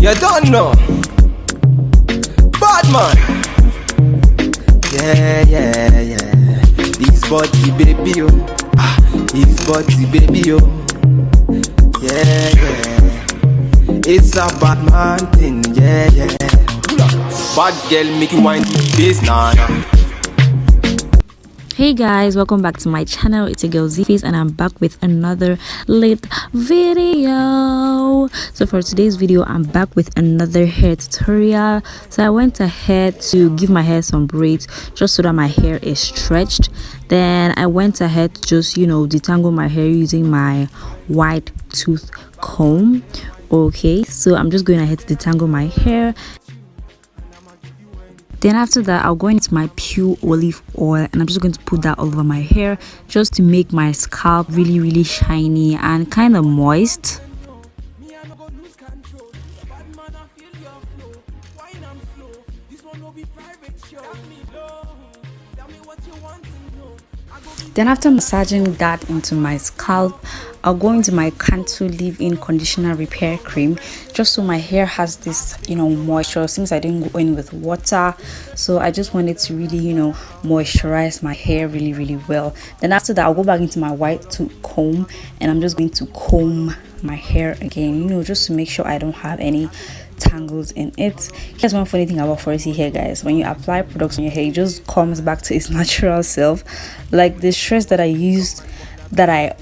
You don't know. Bad man. Yeah. This body baby oh. This body baby oh. Yeah. It's a bad man thing, yeah. Bad girl make you wind the bass, nah. Hey guys, welcome back to my channel. It's a girl Zface and I'm back with another lit video. So for today's video, I'm back with another hair tutorial. So I went ahead to give my hair some braids just so that my hair is stretched. Then I went ahead to just, detangle my hair using my wide tooth comb. Okay, so I'm just going ahead to detangle my hair. Then after that, I'll go into my pure olive oil and I'm just going to put that all over my hair just to make my scalp really shiny and kind of moist. Then after massaging that into my scalp, I'll go into my Cantu leave-in conditioner repair cream just so my hair has this moisture, since I didn't go in with water. So I just wanted to really moisturize my hair really well. Then after that, I'll go back into my white tooth comb and I'm just going to comb my hair again, just to make sure I don't have any tangles in it. Here's one funny thing about 4C hair, guys. When you apply products on your hair, it just comes back to its natural self. Like the stress that I used, that I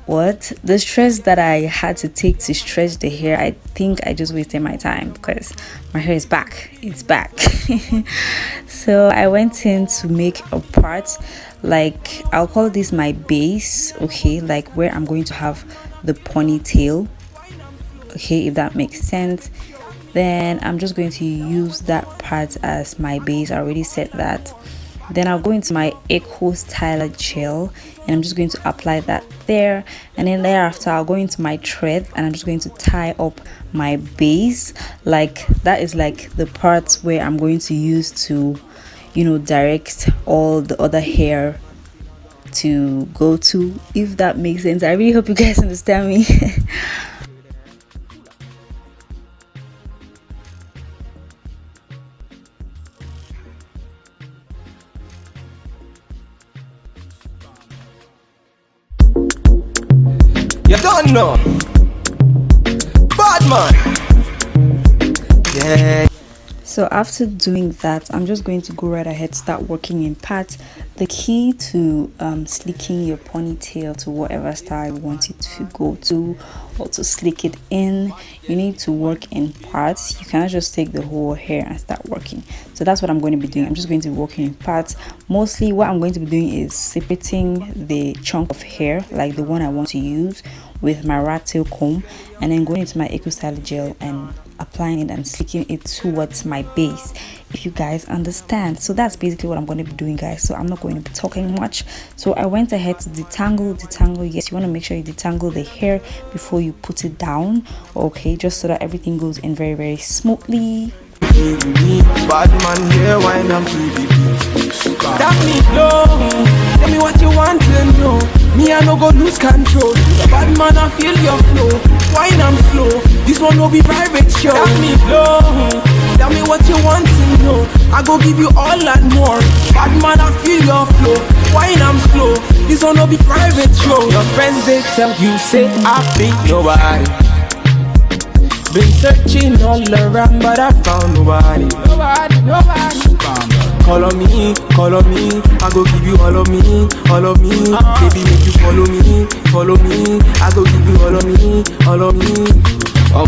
the stress that I had to take to stretch the hair, I think I just wasted my time because my hair is back. It's back. So I went in to make a part, like I'll call this my base, okay, like where I'm going to have the ponytail, okay, if that makes sense. Then I'm just going to use that part as my base. I already said that. Then I'll go into my Echo Styler gel and I'm just going to apply that there, and then thereafter I'll go into my thread and I'm just going to tie up my base. Like that is like the parts where I'm going to use to direct all the other hair to go to, if that makes sense. I really hope you guys understand me. You don't know. Bad man. Yeah. So after doing that, I'm just going to go right ahead, start working in parts. The key to slicking your ponytail to whatever style you want it to go to, or to slick it in, you need to work in parts. You cannot just take the whole hair and start working. So that's what I'm going to be doing. I'm just going to be working in parts. Mostly what I'm going to be doing is separating the chunk of hair, like the one I want to use, with my rat tail comb, and then going into my Echo Styler gel and applying it and slicking it towards my base, if you guys understand. So that's basically what I'm going to be doing, guys. So I'm not going to be talking much. So I went ahead to detangle. Yes, you want to make sure you detangle the hair before you put it down, okay, just so that everything goes in very smoothly. Bad man here, wind up to the beat. That me low. Tell me what you want to know. Me I no go lose control. Bad man I feel your flow. Wine and flow. This one no be private show. That me low. Tell me what you want to know. I go give you all and more. Bad man I feel your flow. Wine and flow. This one no be private show. Your friends they tell you say I be nobody. Been searching all around, but I found nobody. Call on me, I go give you all of me. Baby, make you follow me, I go give you all of me.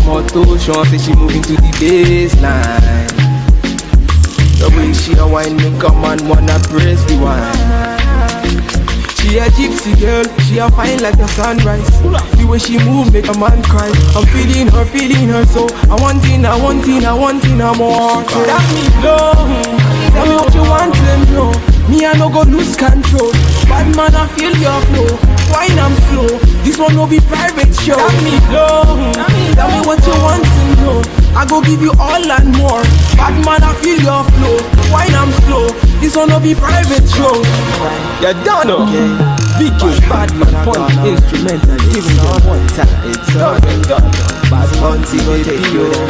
Moto, Sean say she moving to the baseline. The way she a wine, make a man wanna press the wine. She a gypsy girl, she a fine like the sunrise. The way she move make a man cry. I'm feeling her so I want it more. That me low. Tell me what you want to know. Me I no go lose control. Bad man I feel your flow. Wine and flow. This one no be private show. That me low. Tell me what you want to know. I go give you all and more. Bad man I feel your flow. Wine and flow. This one no be private show. You don't know. Vicky, bad man, point instrumental, giving them one time. It's all done. Bad until they take you there.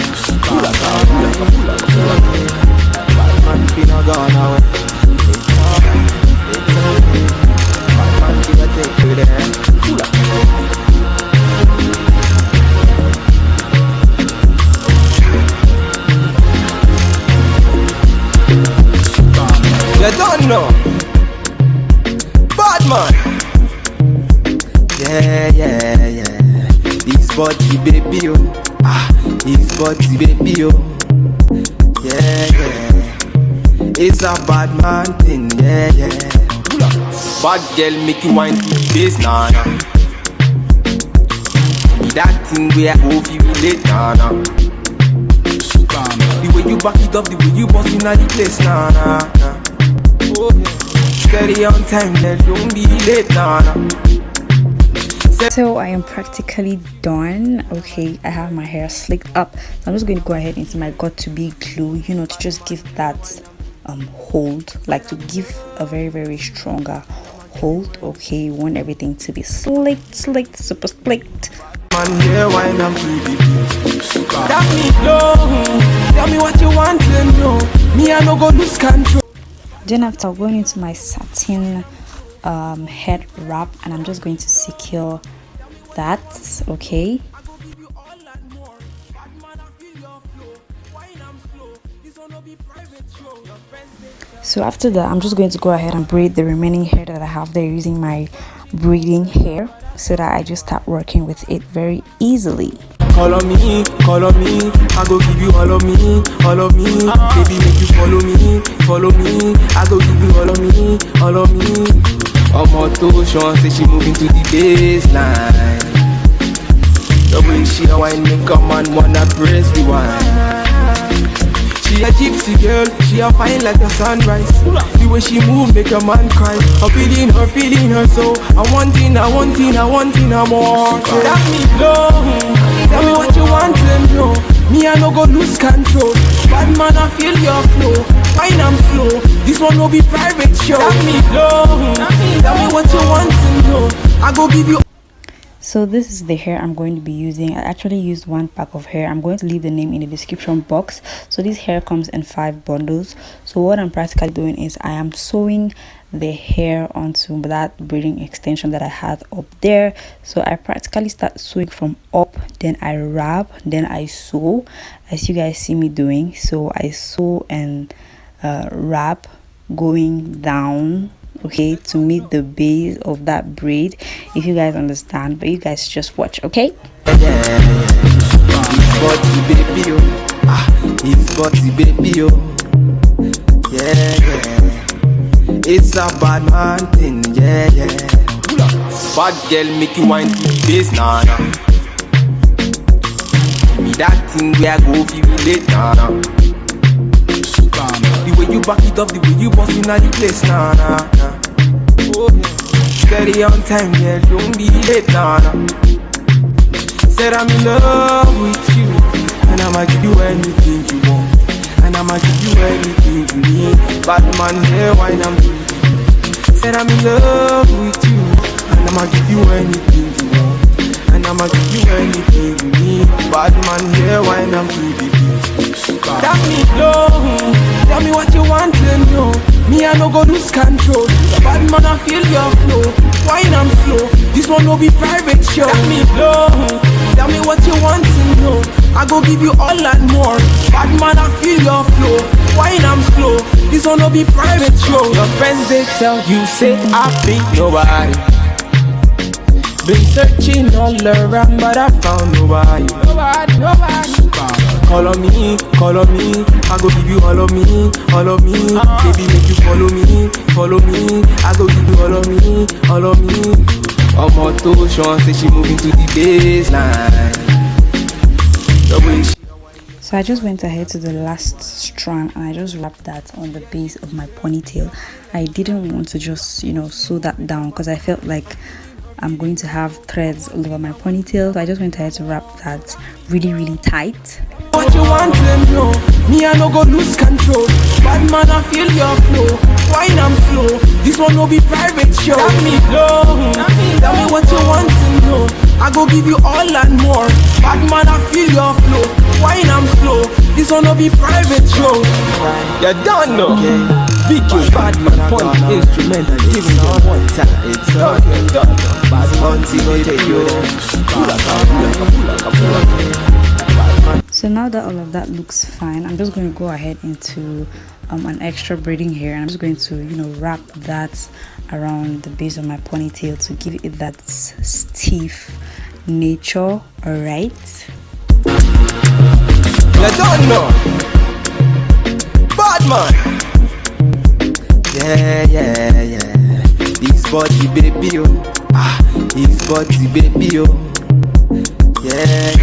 Bad man finna gone away. It's okay. Bad man finna take you there. You don't know. Bad man. Yeah. His body baby oh. His body baby oh. Yeah. It's a bad man thing, yeah. Bad girl make you wine to the bass, nah. That thing where I go feel relate, nah. The way you back it up, the way you bust in the place, nah. Oh, yeah. Steady on time, girl, don't be late, nah. So I am practically done. Okay, I have my hair slicked up, so I'm just going to go ahead into my got to be glue, you know, to just give that hold, like to give a very stronger hold. Okay, you want everything to be slicked, super slicked. Man, yeah, why not to the beat? That me know. Tell me what you want to know. Me, I no go lose control. Then after going into my satin head wrap, and I'm just going to secure that. Okay, so after that I'm just going to go ahead and braid the remaining hair that I have there using my braiding hair, so that I just start working with it very easily. Call on me, I go give you all of me. Baby, make you follow me. I go give you all of me. Moto Sean say she moving to the baseline. The way she a wine make a man wanna press the wine. She a gypsy girl, she a fine like the sunrise. The way she move make a man cry. I'm feeling her so I want it more. That me low. Tell me what you want to know. Me I no go lose control. Bad man I feel your flow. Wine I'm slow. This one no be private show. That me low. Tell me what you want to know. I go give you. So this is the hair I'm going to be using. I actually used one pack of hair. I'm going to leave the name in the description box. So this hair comes in 5 bundles. So what I'm practically doing is I am sewing the hair onto that braiding extension that I had up there. So I practically start sewing from up, then I wrap, then I sew, as you guys see me doing. So I sew and wrap going down, okay, to meet the base of that braid, if you guys understand. But you guys just watch, okay? It's body baby oh. Yeah. It's a bad man thing, yeah. Bad girl make you wine to the bass, nah. Give me that thing where I go feel relate, nah. The way you back it up, the way you bust in the place, nah. Oh, yeah. Steady on time, yeah, don't be late, nah. Said I'm in love with you, and I'ma give you anything you want, and I'ma give you anything you need. Bad man, here, wine I'm doing. Said I'm in love with you, and I'ma give you anything you want, and I'ma give you anything you need. Bad man, here, wine I'm to the beat. That me low. Tell me what you want to know. Me I no go lose control. Bad man I feel your flow. Wine I'm slow. This one no be private show. That me low. Tell me what you want to know. I go give you all and more. Bad man I feel your flow. Wine I'm slow. This one no be private show. Your friends they tell you say I be nobody. Been searching all around but I found nobody. Call on me, I go give you all of me. Baby, make you follow me, I go give you all of me. Moto Sean say she moving to the baseline. So I just went ahead to the last strand and I just wrapped that on the base of my ponytail. I didn't want to just, sew that down because I felt like I'm going to have threads all over my ponytail. So I just went ahead to wrap that really tight. What you want to know? Me I no go lose control. Bad man I feel your flow. Wine I'm slow. This one no be private show. That me low. Tell me what you want to know. I go give you all and more. Bad man I feel feel your flow. Wine I'm slow. This one no be private show. You don't know. Vicky, bad man, point instrument, giving them one time. It's okay, done. Bad man, So now that all of that looks fine, I'm just going to go ahead into an extra braiding here, and I'm just going to, you know, wrap that around the base of my ponytail to give it that stiff nature. All right. You don't know. Bad man. Yeah. This body baby oh. This body baby oh. Yeah.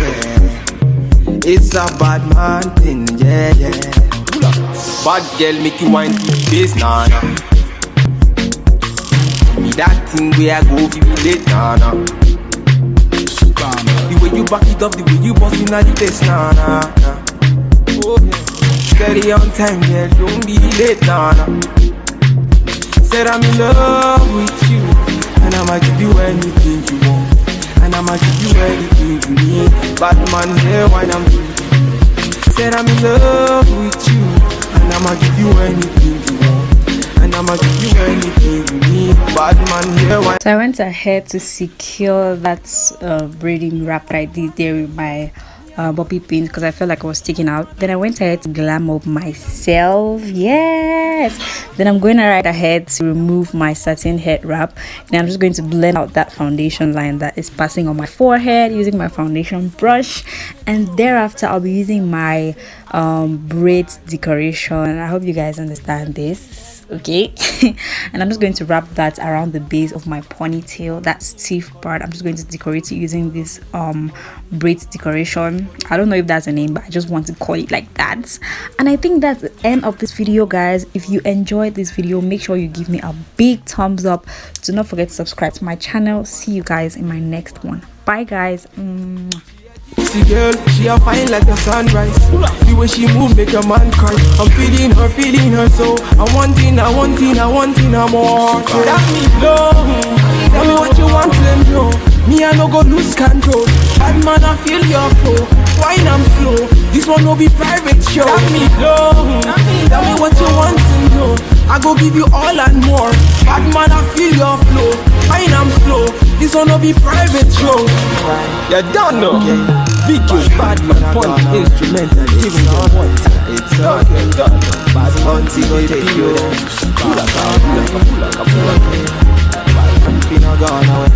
It's a bad man thing, yeah. Bad girl make you wine to the bass, nah. Be that thing where I go feel late, nah. The way you back it up, the way you bust in the test, nah. Oh, yeah. Steady on time, yeah, don't be late, nah. Said I'm in love with you, and I'ma give you anything you want, and I'ma give you anything you need. Bad man, yeah, wine I'm free. Said I'm in love with you, and I'ma give you anything you want, and I'ma give you anything you need. Bad man, yeah, wine. So I went ahead to secure that braiding wrap that I did there with my bobby pins because I felt like I was sticking out. Then I went ahead to glam up myself. Yes. Then I'm going right ahead to remove my satin head wrap, and I'm just going to blend out that foundation line that is passing on my forehead using my foundation brush, and thereafter I'll be using my braids decoration. I hope you guys understand this. Okay. And I'm just going to wrap that around the base of my ponytail, that stiff part. I'm just going to decorate it using this braids decoration. I don't know if that's a name, but I just want to call it like that. And I think that's the end of this video, guys. If you enjoyed this video, make sure you give me a big thumbs up. Do not forget to subscribe to my channel. See you guys in my next one. Bye guys. See girl, she a fine like the sunrise. The way she move make a man cry. I'm feeling her so I want it more. That me blow. Tell me what you want, let me know. Me I no go lose control. Bad man I feel your flow. Wine I'm slow. This one no be private show. That me blow. Tell me what you want to know. I go give you all and more. Bad man I feel your flow. Wine I'm slow. This one no be private show. You don't know. Vicky, bad man, point instrument, giving them one time. It's okay, done. Bad man, Tibochick. Pull up. Bad man, gone away.